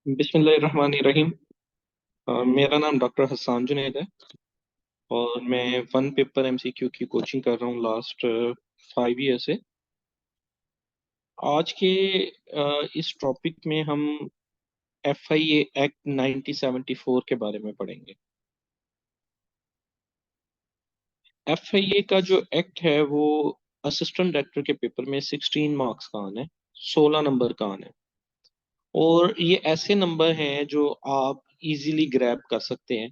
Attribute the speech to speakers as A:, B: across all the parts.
A: बिस्मिल्लाहिर्रहमानिर्रहीम। मेरा नाम डॉक्टर हसन जुनैद है और मैं वन पेपर एमसीक्यू की कोचिंग कर रहा हूँ लास्ट 5 ईयर से। आज के इस टॉपिक में हम एफआईए एक्ट 1974 के बारे में पढ़ेंगे। एफआईए का जो एक्ट है वो असिस्टेंट डायरेक्टर के पेपर में 16 मार्क्स का आना है, 16 नंबर का आना है। और ये ऐसे नंबर हैं जो आप इजीली ग्रैब कर सकते हैं,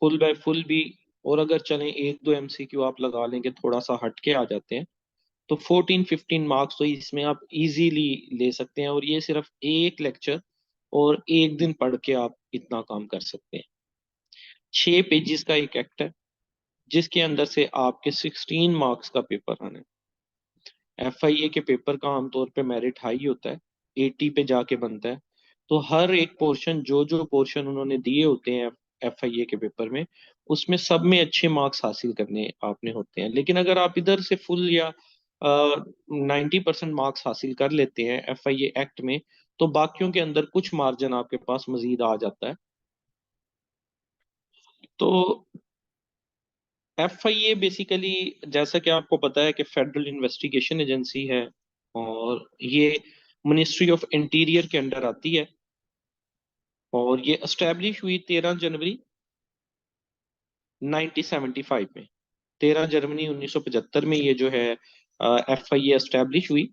A: फुल बाय फुल भी। और अगर चलें एक दो एमसीक्यू आप लगा लेंगे, थोड़ा सा हट के आ जाते हैं, तो 14-15 मार्क्स तो इसमें आप इजीली ले सकते हैं। और ये सिर्फ एक लेक्चर और एक दिन पढ़ के आप इतना काम कर सकते हैं। 6 पेजेस का एक एक्ट है जिसके अंदर से आपके 16 मार्क्स का पेपर आना है। एफआईए के पेपर का आमतौर पे मेरिट हाई होता है, 80 पे जाके बनता है। तो हर एक पोर्शन, जो जो पोर्शन उन्होंने दिए होते हैं एफआईए के पेपर में, उसमें सब में अच्छे मार्क्स हासिल करने आपने होते हैं। लेकिन अगर आप इधर से फुल या 90% मार्क्स हासिल कर लेते हैं एफआईए एक्ट में, तो बाकियों के अंदर कुछ मार्जिन आपके पास मजीद आ जाता है। तो एफआईए बेसिकली, जैसा कि आपको पता है, कि फेडरल इन्वेस्टिगेशन एजेंसी है और ये मिनिस्ट्री ऑफ इंटीरियर के अंडर आती है। और ये एस्टेब्लिश हुई 13 जनवरी 1975 में। 13 जनवरी 1975 में ये जो है एफ आई ए एस्टेब्लिश हुई।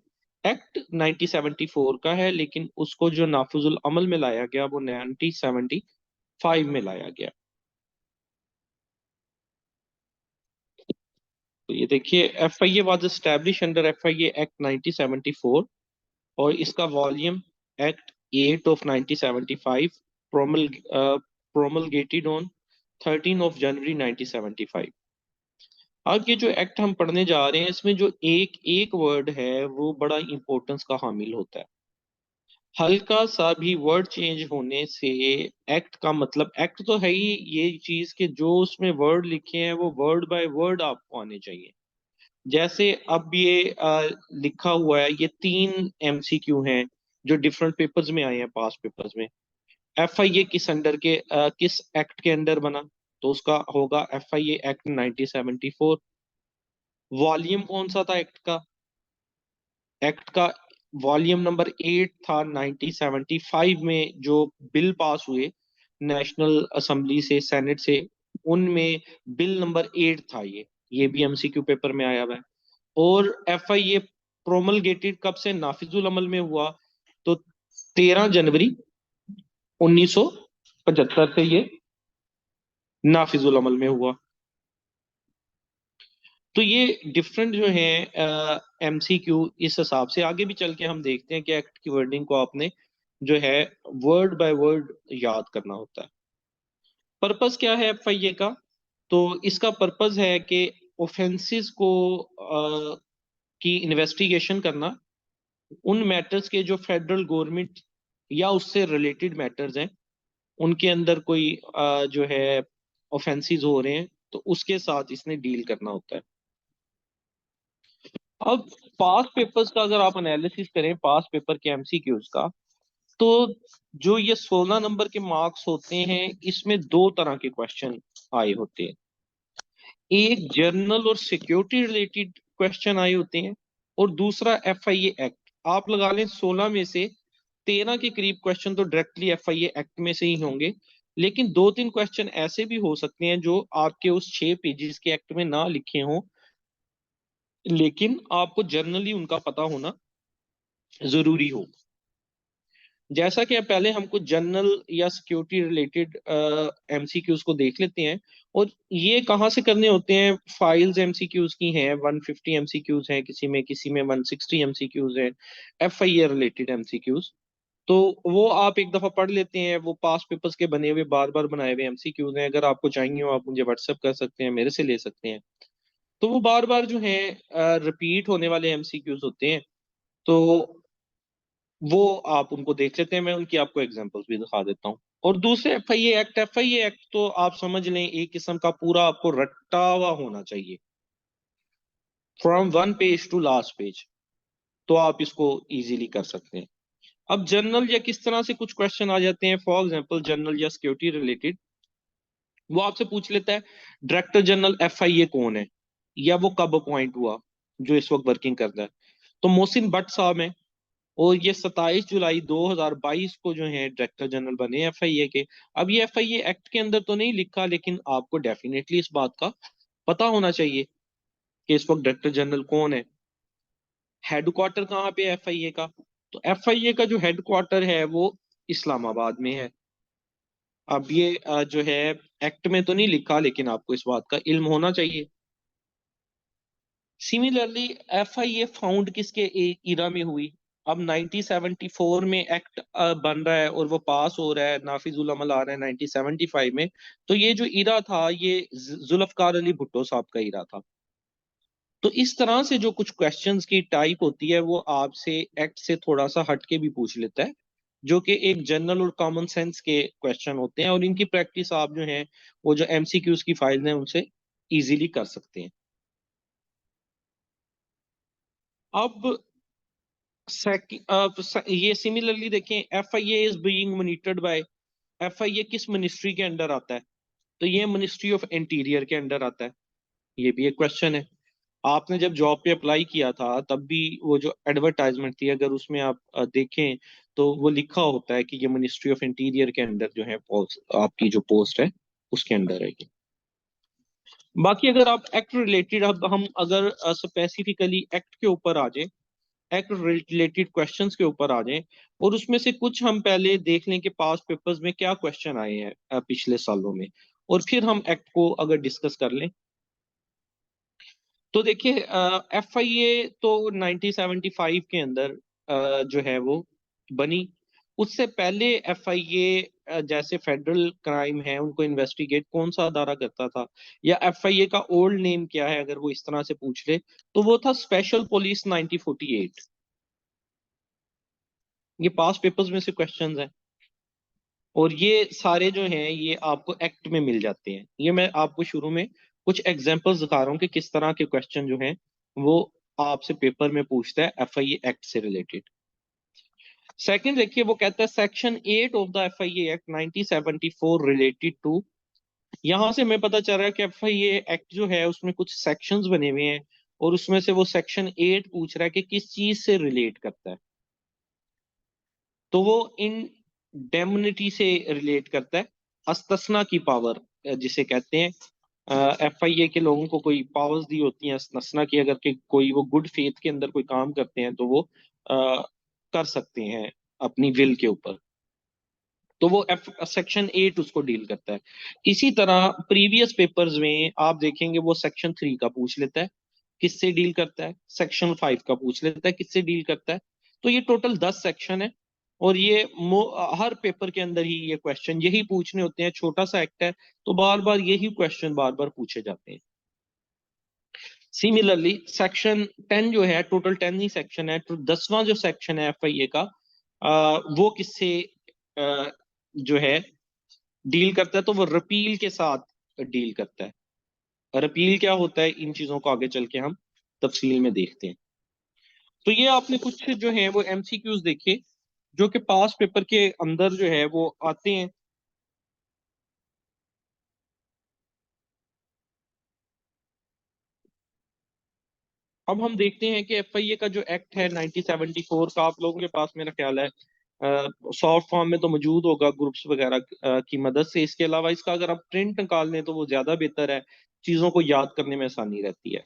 A: एक्ट 1974 का है, लेकिन उसको जो नाफिजुल अमल में लाया गया वो 1975 में लाया गया। तो ये देखिए, F I A was establish under F I A act 1974, और इसका volume act 8 of 1975 promulgated on 13 जनवरी 1975। अब ये जो एक्ट हम पढ़ने जा रहे हैं, इसमें जो एक एक वर्ड है वो बड़ा इंपॉर्टेंस का हामिल होता है। हल्का सा भी वर्ड चेंज होने से एक्ट का मतलब, एक्ट तो है ही ये चीज कि जो उसमें वर्ड लिखे हैं वो वर्ड बाय वर्ड आपको आने चाहिए। जैसे अब ये लिखा हुआ है, ये 3 एमसीक्यू हैं जो डिफरेंट पेपर्स में आए हैं, पास पेपर्स में। एफआईए किस अंडर के किस एक्ट के अंडर बना, तो उसका होगा एफआईए एक्ट 1974। वॉल्यूम कौन सा था एक्ट का? एक्ट का वॉल्यूम नंबर 8 था। 1975 में जो बिल पास हुए नेशनल असेंबली से, सेनेट से, उनमें बिल नंबर 8 था। ये भी एमसीक्यू पेपर में आया हुआ है। और एफआईए प्रोमलगेटेड कब से नाफिजुल अमल में हुआ? तो 13 जनवरी 1975 से ये नाफिजुल अमल में हुआ। तो ये डिफरेंट जो है एमसीक्यू, इस हिसाब से आगे भी चल के हम देखते हैं कि एक्ट की वर्डिंग को आपने जो है वर्ड बाय वर्ड याद करना होता है। पर्पस क्या है एफआईए का? तो इसका पर्पस है कि ऑफेंसेस को की इन्वेस्टिगेशन करना, उन मैटर्स के जो फेडरल गवर्नमेंट या उससे रिलेटेड मैटर्स हैं, उनके अंदर कोई जो है ऑफेंसेस हो रहे हैं, तो उसके साथ इसने डील करना होता है। अब पास पेपर्स का अगर आप एनालिसिस करें, पास पेपर के एमसीक्यूज का, तो जो ये 16 नंबर के मार्क्स होते हैं, इसमें दो तरह के क्वेश्चन आए होते हैं। एक जनरल और सिक्योरिटी रिलेटेड क्वेश्चन आए होते हैं, और दूसरा एफआईए एक्ट। आप लगा लें 16 में से 13 के करीब क्वेश्चन तो डायरेक्टली एफआईए एक्ट में से ही होंगे। लेकिन दो तीन क्वेश्चन ऐसे भी हो सकते हैं जो आपके उस 6 पेजेस के एक्ट में ना लिखे हों, लेकिन आपको जनरली उनका पता होना जरूरी हो। जैसा कि पहले हम कुछ जनरल या सिक्योरिटी रिलेटेड एमसीक्यूज को देख लेते हैं। और ये कहाँ से करने होते हैं? फाइल्स एमसीक्यूज की हैं, 150 एमसीक्यूज हैं, किसी में 160 एमसीक्यूज हैं, एफआईए रिलेटेड एमसीक्यूज। तो वो आप एक दफा पढ़ लेते हैं, वो पास पेपर्स के बने हुए, बार बार बनाए हुए एमसीक्यूज हैं। अगर आपको चाहिए हो आप मुझे व्हाट्सएप कर सकते हैं, मेरे से ले सकते हैं। तो वो बार बार जो है रिपीट होने वाले एमसीक्यूज होते हैं। तो वो आप उनको देख लेते हैं, मैं उनकी आपको एग्जांपल्स भी दिखा देता हूँ। और दूसरे एफआईए एक्ट तो आप समझ लें एक किस्म का पूरा आपको रट्टा हुआ होना चाहिए, from one page to last page. तो आप इसको इजीली कर सकते हैं। अब जनरल या किस तरह से कुछ क्वेश्चन आ जाते हैं, फॉर एग्जांपल जनरल या सिक्योरिटी रिलेटेड, वो आपसे पूछ लेता है डायरेक्टर जनरल एफआईए कौन है, या वो कब अपॉइंट हुआ, जो इस वक्त वर्किंग करता है। तो मोहसिन भट्ट साहब हैं, और ये 27 जुलाई 2022 को जो है डायरेक्टर जनरल बने एफआईए के। अब ये एफआईए एक्ट के अंदर तो नहीं लिखा, लेकिन आपको डेफिनेटली इस बात का पता होना चाहिए कि इस वक्त डायरेक्टर जनरल कौन है। हेडक्वार्टर कहाँ पे है एफआईए का? तो एफआईए का जो हेडक्वार्टर है वो इस्लामाबाद में है। अब ये जो है एक्ट में तो नहीं लिखा, लेकिन आपको इस बात का इल्म होना चाहिए। सिमिलरली एफआईए फाउंड किसके इरा में हुई? अब 1974 में एक्ट बन रहा है और वो पास हो रहा है, नाफिजुल अमल आ रहा है 1975 में। तो ये जो इरा था ये जुल्फकार अली भुट्टो साहब का इरा था। तो इस तरह से जो कुछ क्वेश्चंस की टाइप होती है वो आपसे एक्ट से थोड़ा सा हटके भी पूछ लेता है, जो कि एक जनरल और कॉमन सेंस के क्वेश्चन होते हैं, और इनकी प्रैक्टिस आप जो है वो जो एमसीक्यूज की फाइल है उनसे इजीली कर सकते हैं। अब ये सिमिलरली देखें, FIA is being monitored by, FIA किस मिनिस्ट्री के अंडर आता है? तो ये मिनिस्ट्री ऑफ इंटीरियर के अंडर आता है। ये भी एक क्वेश्चन है। आपने जब जॉब पे अप्लाई किया था तब भी वो जो एडवर्टाइजमेंट थी, अगर उसमें आप देखें तो वो लिखा होता है कि ये मिनिस्ट्री ऑफ इंटीरियर के अंडर जो है आपकी जो पोस्ट है उसके अंडर है ये। बाकी अगर आप एक्ट रिलेटेड, अब हम अगर स्पेसिफिकली एक्ट के ऊपर आ जाए, एक्ट रिलेटेड क्वेश्चंस के ऊपर आ जाएं, और उसमें से कुछ हम पहले देख लें कि पास पेपर्स में क्या क्वेश्चन आए हैं पिछले सालों में, और फिर हम एक्ट को अगर डिस्कस कर लें। तो देखिए एफआईए तो 1975 के अंदर जो है वो बनी। उससे पहले एफआईए जैसे फेडरल क्राइम है उनको इन्वेस्टिगेट कौन सा अदारा करता था, या एफआईए का ओल्ड नेम क्या है, अगर वो इस तरह से पूछ ले तो वो था स्पेशल पुलिस 1948। ये पास पेपर्स में से क्वेश्चंस हैं, और ये सारे जो हैं ये आपको एक्ट में मिल जाते हैं। ये मैं आपको शुरू में कुछ एग्जांपल्स दिखा रहा हूँ कि किस तरह के क्वेश्चन जो हैं वो आपसे पेपर में पूछता है एफआईए एक्ट से रिलेटेड। सेकंड देखिए, वो कहता है section 8 of the FIA act 1974 related to. यहां से हमें पता चल रहा है कि एफआईए एक्ट जो है उसमें कुछ सेक्शंस बने हुए हैं, और उसमें से वो सेक्शन 8 पूछ रहा है कि किस चीज से रिलेट करता है। तो वो इंडेमनिटी से रिलेट करता है, अस्तस्ना की पावर जिसे कहते हैं। एफआईए के लोगों को कोई पावर्स दी होती हैं अस्तस्ना की, अगर के कोई वो गुड फेथ के अंदर कोई काम करते हैं तो वो कर सकते हैं अपनी विल के ऊपर। तो वो एफ सेक्शन 8 उसको डील करता है। इसी तरह प्रीवियस पेपर्स में आप देखेंगे वो सेक्शन 3 का पूछ लेता है, किससे डील करता है। सेक्शन 5 का पूछ लेता है, किससे डील करता है। तो ये टोटल 10 सेक्शन है, और ये हर पेपर के अंदर ही ये क्वेश्चन यही पूछने होते हैं। छोटा सा एक्ट है तो बार बार यही क्वेश्चन बार बार पूछे जाते हैं। सिमिलरली सेक्शन 10 जो है, टोटल 10 ही सेक्शन है, तो 10वां जो सेक्शन है एफआईए का वो किससे अ, जो है डील करता है? तो वो रिपील के साथ डील करता है। रिपील क्या होता है, इन चीजों को आगे चल के हम तफसील में देखते हैं। तो ये आपने कुछ जो है वो एमसीक्यूज देखे जो कि पास पेपर के अंदर जो है वो आते हैं। अब हम देखते हैं कि एफआईए का जो एक्ट है 1974 का, आप लोगों के पास मेरा ख्याल है सॉफ्ट फॉर्म में तो मौजूद होगा ग्रुप्स वगैरह की मदद से। इसके अलावा इसका अगर आप प्रिंट निकाल लें तो वो ज्यादा बेहतर है, चीजों को याद करने में आसानी रहती है।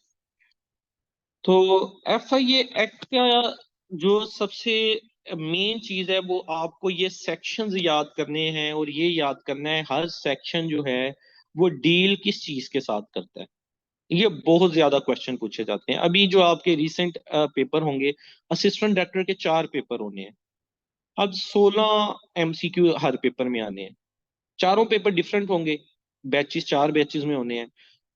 A: तो एफआईए एक्ट का जो सबसे मेन चीज है वो आपको ये सेक्शंस याद करने हैं, और ये याद करना है हर सेक्शन जो है वो डील किस चीज के साथ करता है। ये बहुत ज्यादा क्वेश्चन पूछे जाते हैं। अभी जो आपके रिसेंट पेपर होंगे, असिस्टेंट डायरेक्टर के 4 पेपर होने हैं। अब 16 एमसीक्यू हर पेपर में आने हैं। चारों पेपर डिफरेंट होंगे, बैचेस 4 बैचेस में होने हैं।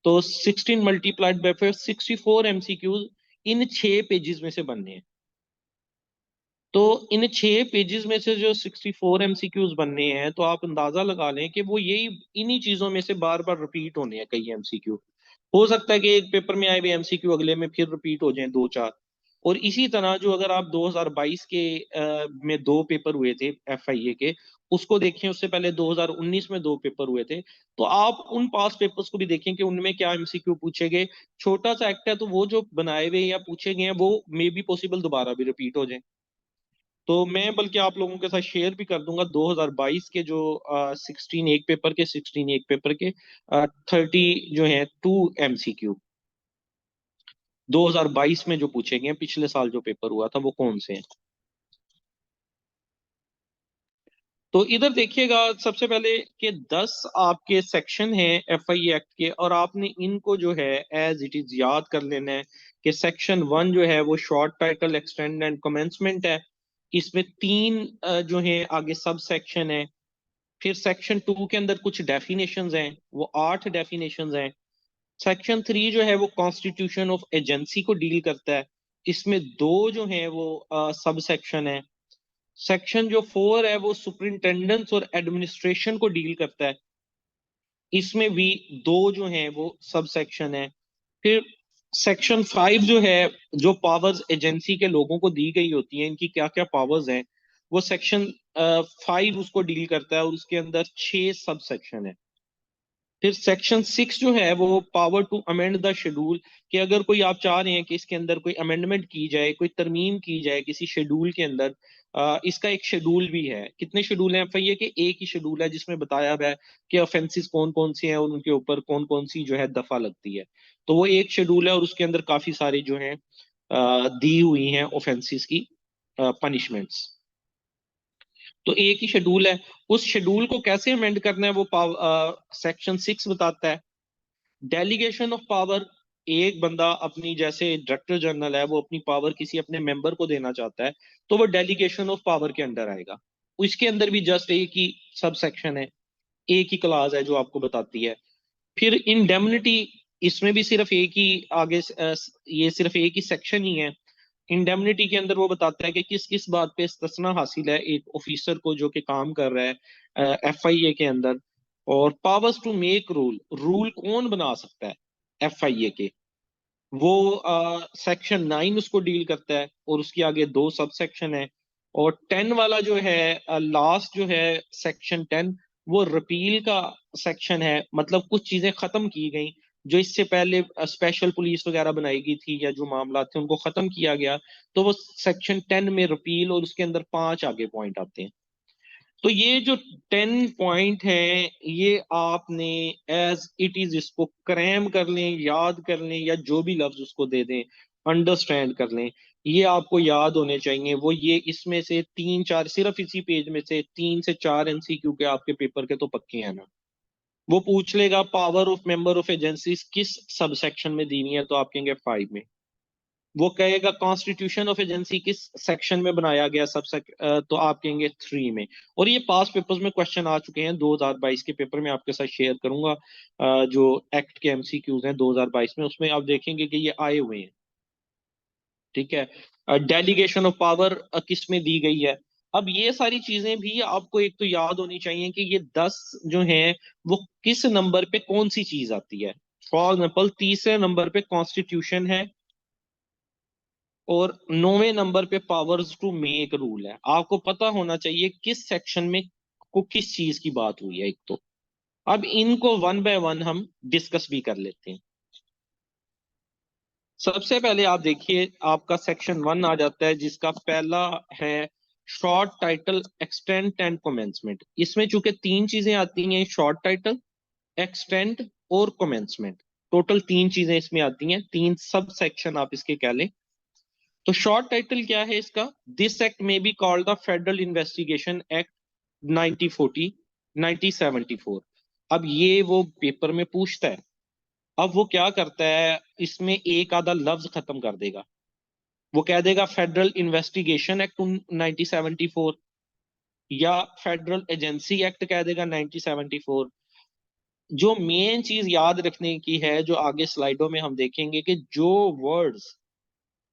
A: तो 16 multiplied by 5 64 MCQs in 6 pages में से बनने हैं। तो इन 6 पेजेस में से जो 64 एमसीक्यूज बनने हैं, तो आप अंदाजा लगा लें कि वो यही इन्हीं चीजों में से बार बार रिपीट होने हैं कई एमसीक्यू। हो सकता है कि एक पेपर में आए हुए एमसीक्यू अगले में फिर रिपीट हो जाएं 2 4। और इसी तरह जो अगर आप 2022 के में दो पेपर हुए थे एफआईए के, उसको देखें, उससे पहले 2019 में दो पेपर हुए थे, तो आप उन पास पेपर्स को भी देखें कि उनमें क्या एमसीक्यू पूछे गए। छोटा सा एक्ट है, तो वो जो बनाए हुए या पूछे गए हैं वो मे बी पॉसिबल दोबारा भी रिपीट हो जाए। तो मैं बल्कि आप लोगों के साथ शेयर भी कर दूंगा 2022 के जो 16 एक पेपर के 16 एक पेपर के 30 जो है 2 MCQ 2022 में जो पूछे गए हैं, पिछले साल जो पेपर हुआ था वो कौन से हैं। तो इधर देखिएगा, सबसे पहले कि 10 आपके सेक्शन हैं एफआई एक्ट के, और आपने इनको जो है एज इट इज याद कर लेना है कि सेक्शन 1 जो है वो short title extend and commencement है। इसमें तीन जो है आगे सब सेक्शन है। फिर सेक्शन 2 के अंदर कुछ डेफिनेशंस हैं, वो 8 डेफिनेशंस हैं। सेक्शन 3 जो है वो कॉन्स्टिट्यूशन ऑफ एजेंसी को डील करता है। इसमें दो जो है वो सब सेक्शन है। सेक्शन जो 4 है वो सुपरिंटेंडेंस और एडमिनिस्ट्रेशन को डील करता है। इसमें भी दो जो हैं वो सब सेक्शन है। फिर सेक्शन 5 जो है, जो पावर्स एजेंसी के लोगों को दी गई होती हैं, इनकी क्या क्या पावर्स हैं, वो सेक्शन 5 उसको डील करता है, और उसके अंदर 6 सब सेक्शन है। फिर सेक्शन 6 जो है वो power to amend the schedule, कि अगर कोई आप चाह रहे हैं कि इसके अंदर कोई अमेंडमेंट की जाए, कोई तरमीम की जाए किसी शेड्यूल के अंदर, इसका एक शेड्यूल भी है। कितने शेड्यूल हैं एफआईए के? एक ही शेड्यूल है जिसमें बताया हुआ है कि ऑफेंसेस कौन कौन से हैं और उनके ऊपर कौन कौन सी जो है दफा लगती है। तो वो एक शेड्यूल है और उसके अंदर काफी सारी जो है दी हुई हैं ऑफेंसेस की पनिशमेंट्स। तो एक ही शेड्यूल है। उस शेड्यूल को कैसे अमेंड करना है वो सेक्शन 6 बताता है। डेलीगेशन ऑफ पावर, एक बंदा अपनी, जैसे डायरेक्टर जनरल है, वो अपनी पावर किसी अपने मेंबर को देना चाहता है, तो वो डेलीगेशन ऑफ पावर के अंडर आएगा। उसके अंदर भी जस्ट एक ही सब सेक्शन है, एक ही क्लास है जो आपको बताती है। फिर इंडेमनिटी, इसमें भी सिर्फ एक ही आगे ये सिर्फ एक ही सेक्शन ही है। इंडेमनिटी के अंदर वो बताता है कि किस किस बात पे इस्तना हासिल है एक ऑफिसर को जो कि काम कर रहा है एफआईए के अंदर। और powers to make rule, rule कौन बना सकता है एफआईए के, वो सेक्शन 9 उसको डील करता है, और उसके आगे दो सब सेक्शन है। और 10 वाला जो है, लास्ट जो है सेक्शन 10, वो रिपील का सेक्शन है। मतलब कुछ चीजें खत्म की गई जो इससे पहले स्पेशल पुलिस वगैरह बनाई गई थी, या जो मामला थे उनको खत्म किया गया। तो वो सेक्शन 10 में रिपील, और उसके अंदर 5 आगे पॉइंट आते हैं। तो ये जो 10 पॉइंट है, ये आपने एज इट इज इसको क्रैम कर लें, याद कर लें, या जो भी लफ्ज उसको दे दें, अंडरस्टैंड कर लें। ये आपको याद होने चाहिए। वो ये इसमें से 3 4, सिर्फ इसी पेज में से 3 से 4 एमसीक्यू के आपके पेपर के तो पक्के हैं ना। वो पूछ लेगा power of member of agencies किस सब सेक्शन में दी हुई है, तो आप कहेंगे 5 में। वो कहेगा कॉन्स्टिट्यूशन ऑफ एजेंसी किस सेक्शन में बनाया गया तो आप कहेंगे 3 में। और ये पास पेपर्स में क्वेश्चन आ चुके हैं 2022 के पेपर में, आपके साथ शेयर करूंगा। जो एक्ट के एमसीक्यूज हैं 2022 में, उसमें आप देखेंगे कि ये आए हुए हैं। ठीक है। डेलीगेशन ऑफ पावर किस में दी गई है। अब ये सारी चीजें भी आपको एक तो याद होनी चाहिए कि ये 10 जो हैं वो किस नंबर पे कौन सी चीज आती है। फॉर एग्जाम्पल, तीसरे नंबर पे कॉन्स्टिट्यूशन है, और 9वें नंबर पे पावर्स टू मेक रूल है। आपको पता होना चाहिए किस सेक्शन में को किस चीज की बात हुई है एक तो। अब इनको वन बाय वन हम डिस्कस भी कर लेते हैं। सबसे पहले आप देखिए, आपका सेक्शन 1 आ जाता है, जिसका पहला है short title extent and commencement. इसमें चूंकि तीन चीजें आती हैं, शॉर्ट टाइटल, एक्सटेंट और कमेंसमेंट, टोटल तीन चीजें इसमें आती हैं, तीन सब सेक्शन आप इसके कह लें। तो शॉर्ट टाइटल क्या है इसका? दिस एक्ट में be called the federal investigation act 1940 1974। अब ये वो पेपर में पूछता है। अब वो क्या करता है, इसमें एक आधा लफ्ज खत्म कर देगा। वो कह देगा फेडरल इन्वेस्टिगेशन एक्ट 1974, या फेडरल एजेंसी एक्ट कह देगा 1974। जो मेन चीज याद रखने की है, जो आगे स्लाइडों में हम देखेंगे, कि जो वर्ड्स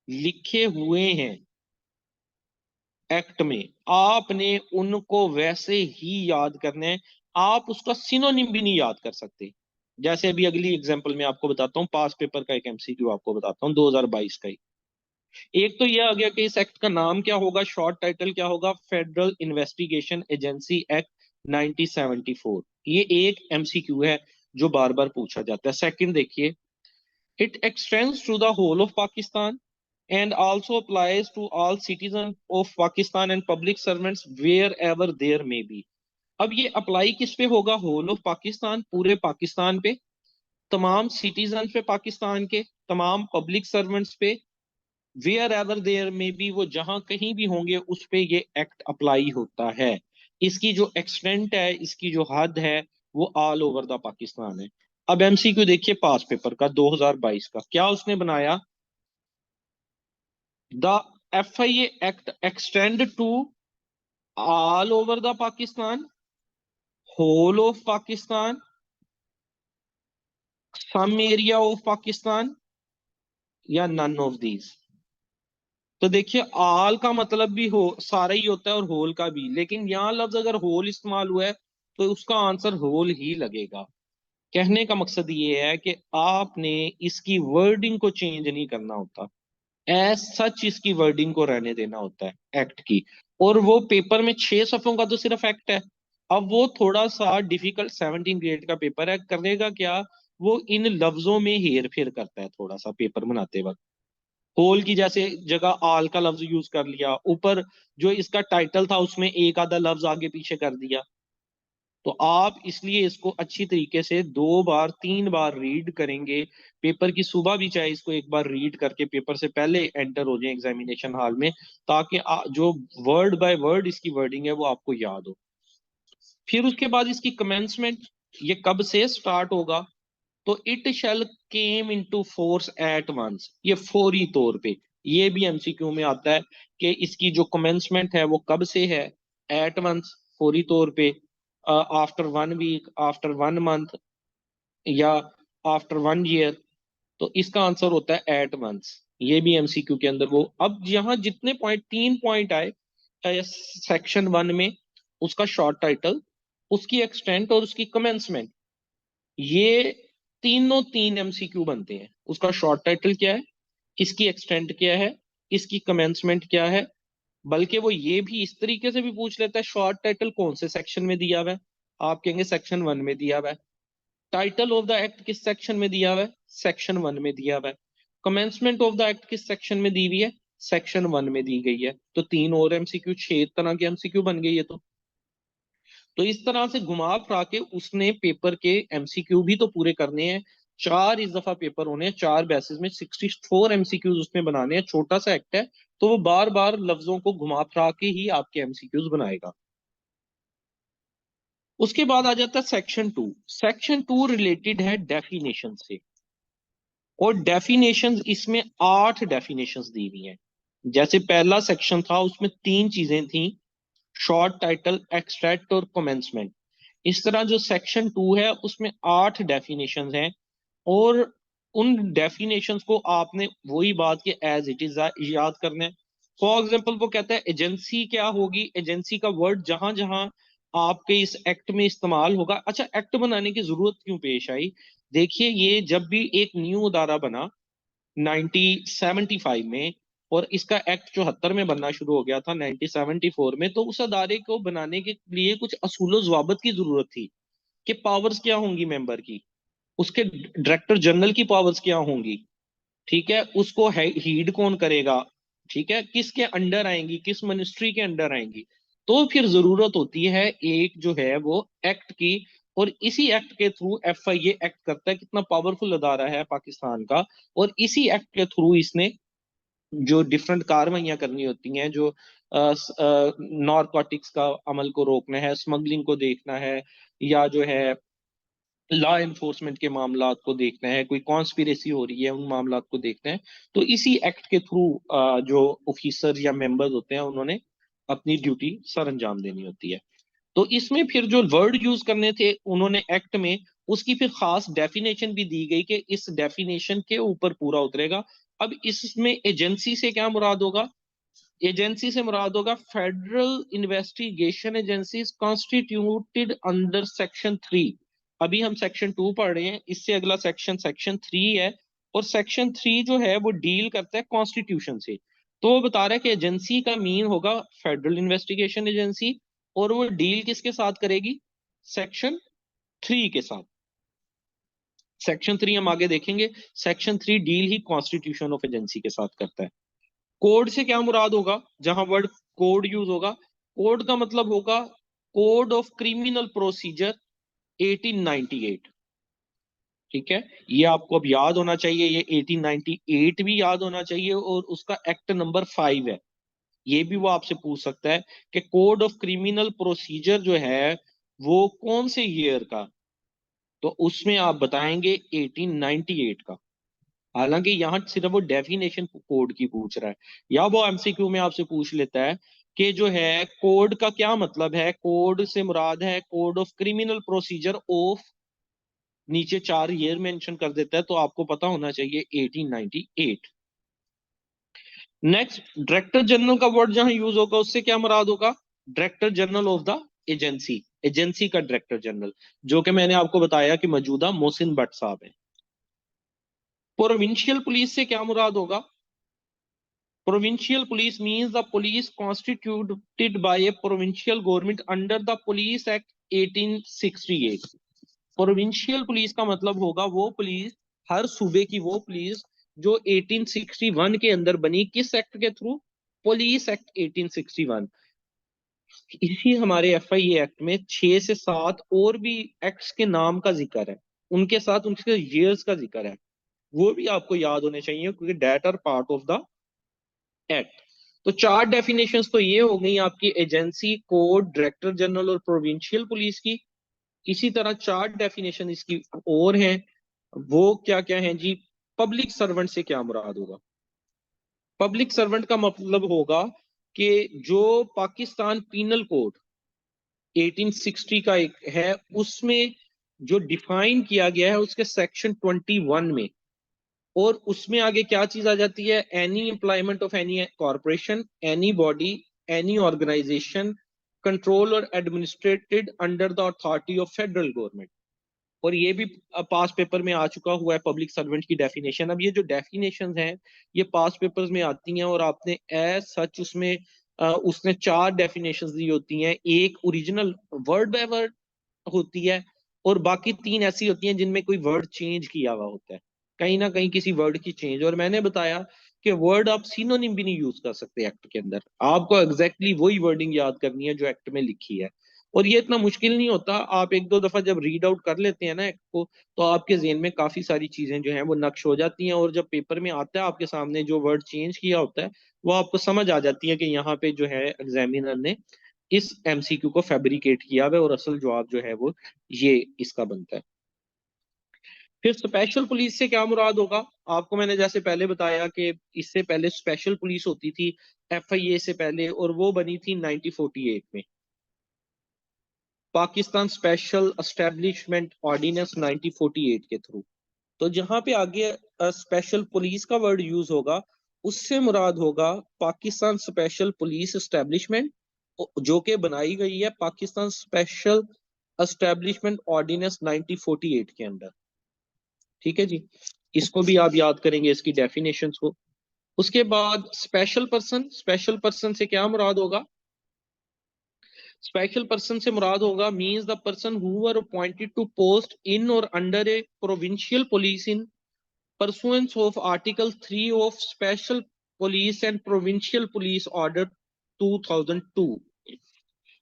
A: लिखे हुए हैं एक्ट में, आपने उनको वैसे ही याद करने हैं। आप उसका सिनोनिम भी नहीं याद कर सकते। जैसे अभी अगली एग्जांपल में आपको बताता हूँ, पास पेपर का एक एमसीक्यू आपको बताता हूँ 2022 का ही। एक तो ये आ गया कि इस एक्ट का नाम क्या होगा, शॉर्ट टाइटल क्या होगा, फेडरल इन्वेस्टिगेशन एजेंसी एक्ट 1974। ये एक एमसीक्यू है जो बार बार पूछा जाता है। सेकंड देखिए, it extends to the whole of Pakistan and also applies to all citizens of Pakistan and public servants wherever there may be। अब ये अप्लाई किस पे होगा, होल ऑफ पाकिस्तान, पूरे पाकिस्तान पे, तमाम सिटीजन पे पाकिस्तान के, तमाम पब्लिक सर्वेंट्स पे, वेयर एवर देयर में बी, वो जहां कहीं भी होंगे उस पे ये एक्ट अप्लाई होता है। इसकी जो एक्सटेंट है, इसकी जो हद है, वो ऑल ओवर द पाकिस्तान है। अब एमसीक्यू देखिए पास पेपर का 2022 का, क्या उसने बनाया, the FIA act extend to all over the Pakistan, whole of Pakistan, some area of Pakistan, या नन ऑफ दीज। तो देखिए ऑल का मतलब भी हो सारा ही होता है और होल का भी, लेकिन यहाँ लफ्ज अगर होल इस्तेमाल हुआ है तो उसका आंसर होल ही लगेगा। कहने का मकसद ये है कि आपने इसकी वर्डिंग को चेंज नहीं करना होता, एज सच इसकी वर्डिंग को रहने देना होता है एक्ट की। और वो पेपर में 6 सफों का तो सिर्फ एक्ट है। अब वो थोड़ा सा डिफिकल्ट 17 ग्रेड का पेपर है, करेगा क्या, वो इन लफ्जों में हेर फेर करता है थोड़ा सा पेपर बनाते वक्त। होल की जैसे जगह आल का लफ्ज यूज कर लिया, ऊपर जो इसका टाइटल था उसमें एक आधा लफ्ज आगे पीछे कर दिया। तो आप इसलिए इसको अच्छी तरीके से 2 बार 3 बार रीड करेंगे, पेपर की सुबह भी चाहे इसको एक बार रीड करके पेपर से पहले एंटर हो जाए एग्जामिनेशन हॉल में, ताकि जो वर्ड बाय वर्ड इसकी वर्डिंग है वो आपको याद हो। फिर उसके बाद इसकी कमेंसमेंट, ये कब से स्टार्ट होगा, तो it shall came into force at once, ये फौरी तौर पे। ये भी एमसीक्यू में आता है कि इसकी जो कमेंसमेंट है वो कब से है, एट वंस, फौरी तौर पे, आफ्टर 1 वीक, आफ्टर 1 मंथ, या आफ्टर 1 ईयर। तो इसका आंसर होता है एट वंस। ये भी एमसीक्यू के अंदर वो, अब यहाँ जितने पॉइंट, 3 पॉइंट आए सेक्शन 1 में, उसका शॉर्ट टाइटल, उसकी एक्सटेंट और उसकी कमेंसमेंट, ये तीनों तीन एमसीक्यू बनते हैं। उसका शॉर्ट टाइटल क्या है, इसकी एक्सटेंट क्या है, इसकी कमेंसमेंट क्या है। बल्कि वो ये भी इस तरीके से भी पूछ लेता है, शॉर्ट टाइटल कौन से सेक्शन में दिया हुआ है, आप कहेंगे सेक्शन 1 में दिया हुआ है। टाइटल ऑफ द एक्ट किस सेक्शन में दिया हुआ है, सेक्शन 1 में दिया हुआ है। कमेंसमेंट ऑफ द एक्ट किस सेक्शन में दी हुई है, सेक्शन 1 में दी गई है। तो तीन और एमसीक्यू, 6 तरह के एमसीक्यू बन गई है। तो इस तरह से घुमा फिरा के उसने पेपर के एमसीक्यू भी तो पूरे करने हैं। 4 इस दफा पेपर होने हैं, 4 बेसिस में 64 एमसीक्यूज उसने बनाने हैं। छोटा सा एक्ट है, तो वो बार बार लफ्जों को घुमा फिरा के ही आपके एमसीक्यूज बनाएगा। उसके बाद आ जाता है सेक्शन 2। सेक्शन 2 रिलेटेड है डेफिनेशन से, और डेफिनेशंस इसमें 8 डेफिनेशंस दी हुई हैं। जैसे पहला सेक्शन था उसमें 3 चीजें थी, शॉर्ट टाइटल, एक्सट्रैक्ट और कमेंसमेंट। इस तरह जो सेक्शन 2 है उसमें 8 डेफिनेशंस हैं, और उन डेफिनेशंस को आपने वही बात के एज इट इज याद करना है। फॉर एग्जाम्पल वो कहता है एजेंसी क्या होगी, एजेंसी का वर्ड जहां जहां आपके इस एक्ट में इस्तेमाल होगा। अच्छा, एक्ट बनाने की जरूरत क्यों पेश आई, देखिए ये जब भी एक न्यू अदारा बना 1975 में, और इसका एक्ट 74 में बनना शुरू हो गया था 1974 में, तो उस अदारे को बनाने के लिए कुछ असूल जवाबत की जरूरत थी कि पावर्स क्या होंगी मेंबर की, उसके डायरेक्टर जनरल की पावर्स क्या होंगी, ठीक है, उसको हीड कौन करेगा, ठीक है, किसके अंडर आएंगी, किस मिनिस्ट्री के अंडर आएंगी। तो फिर जरूरत होती है एक जो है वो एक्ट की, और इसी एक्ट के थ्रू FIA एक्ट करता है, कितना पावरफुल अदारा है पाकिस्तान का। और इसी एक्ट के थ्रू इसने जो डिफरेंट कार्रवाइयां करनी होती हैं, जो नॉर्कोटिक्स का अमल को रोकना है, स्मगलिंग को देखना है, या जो है लॉ इन्फोर्समेंट के मामला को देखना है, कोई कॉन्स्पिरेसी हो रही है उन मामला को देखना है, तो इसी एक्ट के थ्रू जो ऑफिसर या मेंबर्स होते हैं उन्होंने अपनी ड्यूटी सर अंजाम देनी होती है। तो इसमें फिर जो वर्ड यूज करने थे उन्होंने एक्ट में, उसकी फिर खास डेफिनेशन भी दी गई कि इस डेफिनेशन के ऊपर पूरा उतरेगा। अब इसमें एजेंसी से क्या मुराद होगा, एजेंसी से मुराद होगा federal investigation agency constituted under section 3। अभी हम सेक्शन 2 पढ़ रहे हैं, इससे अगला सेक्शन सेक्शन 3 है। और सेक्शन 3 जो है वो डील करता है कॉन्स्टिट्यूशन से। तो वो बता रहा है कि एजेंसी का मीन होगा फेडरल इन्वेस्टिगेशन एजेंसी, और वो डील किसके साथ करेगी? सेक्शन 3 के साथ। सेक्शन 3 हम आगे देखेंगे। Section 3 deal he constitution of agency के साथ करता है। कोड से क्या मुराद होगा? जहां वर्ड कोड यूज होगा, कोड का मतलब होगा कोड ऑफ क्रिमिनल प्रोसीजर 1898। ठीक है, ये आपको अब याद होना चाहिए, ये 1898 भी याद होना चाहिए, और उसका एक्ट नंबर 5 है। ये भी वो आपसे पूछ सकता है कि कोड ऑफ क्रिमिनल प्रोसीजर जो है वो कौन से ईयर का, तो उसमें आप बताएंगे 1898 का। हालांकि यहाँ सिर्फ वो डेफिनेशन कोड की पूछ रहा है, या वो एमसीक्यू में आपसे पूछ लेता है कि जो है कोड का क्या मतलब है। कोड से मुराद है code of criminal procedure of, नीचे 4 ईयर मेंशन कर देता है, तो आपको पता होना चाहिए 1898। नेक्स्ट, डायरेक्टर जनरल का वर्ड जहां यूज होगा उससे क्या मुराद होगा? Director general of the agency, agency का डायरेक्टर जनरल, जो कि मैंने आपको बताया कि मौजूदा मोहसिन भट्ट साहब है। प्रोविंशियल पुलिस से क्या मुराद होगा? Provincial police means the police constituted by a provincial government under the Police Act 1868। Provincial police का मतलब होगा वो पुलिस, हर सूबे की वो पुलिस जो 1861 के अंदर बनी। किस एक्ट के थ्रू? Police act 1861। इसी हमारे एफआईए एक्ट में 6 से 7 और भी एक्ट्स के नाम का जिक्र है, उनके साथ उनके ईयर्स का जिक्र है, वो भी आपको याद होने चाहिए क्योंकि that are part of the act. तो 4 डेफिनेशंस तो ये हो गई आपकी एजेंसी, कोड, डायरेक्टर जनरल और प्रोविंशियल पुलिस की। इसी तरह 4 डेफिनेशन इसकी और हैं। वो क्या क्या हैं जी? पब्लिक सर्वेंट से क्या मुराद होगा? पब्लिक सर्वेंट का मतलब होगा कि जो पाकिस्तान पीनल कोड 1860 का एक है, उसमें जो डिफाइन किया गया है उसके सेक्शन 21 में, और उसमें आगे क्या चीज आ जाती है? Any employment of any corporation, any body, any organisation control or administered under the authority of federal government. और ये भी पास पेपर में आ चुका हुआ है पब्लिक सर्वेंट की डेफिनेशन। अब ये जो डेफिनेशन हैं ये पास पेपर्स में आती हैं, और आपने एज सच उसमें उसने 4 डेफिनेशंस दी होती हैं। एक ओरिजिनल वर्ड बाय वर्ड होती है, और बाकी 3 ऐसी होती हैं जिनमें कोई वर्ड चेंज किया हुआ होता है, कहीं ना कहीं किसी वर्ड की चेंज। और मैंने बताया कि वर्ड आप सिनोनिम भी नहीं यूज कर सकते एक्ट के अंदर, आपको एग्जैक्टली वही वर्डिंग याद करनी है जो एक्ट में लिखी है। और ये इतना मुश्किल नहीं होता, आप 1-2 दफा जब रीड आउट कर लेते हैं ना एक्ट को, तो आपके जेहन में काफी सारी चीजें जो हैं वो नक्श हो जाती हैं, और जब पेपर में आता है आपके सामने जो वर्ड चेंज किया होता है वो आपको समझ आ जाती है कि यहाँ पे जो है एग्जामिनर ने इस एमसीक्यू को फैब्रिकेट किया हुआ है, और असल जवाब जो है वो ये इसका बनता है। फिर स्पेशल पुलिस से क्या मुराद होगा? आपको मैंने जैसे पहले बताया कि इससे पहले स्पेशल पुलिस होती थी एफआईए से पहले, और वो बनी थी 1948 में, पाकिस्तान स्पेशल एस्टेब्लिशमेंट ऑर्डिनेंस 1948 के थ्रू। तो जहां पे आगे स्पेशल पुलिस का वर्ड यूज होगा उससे मुराद होगा पाकिस्तान स्पेशल पुलिस एस्टेब्लिशमेंट, जो कि बनाई गई है पाकिस्तान स्पेशल एस्टेब्लिशमेंट ऑर्डिनेंस 1948 के अंदर। ठीक है जी, इसको भी आप याद करेंगे, इसकी डेफिनेशंस को। उसके बाद स्पेशल पर्सन, स्पेशल पर्सन से क्या मुराद होगा? स्पेशल पर्सन से मुराद होगा means the person who are appointed to post in or under a provincial police in pursuance of Article 3 of Special Police and Provincial Police Order 2002।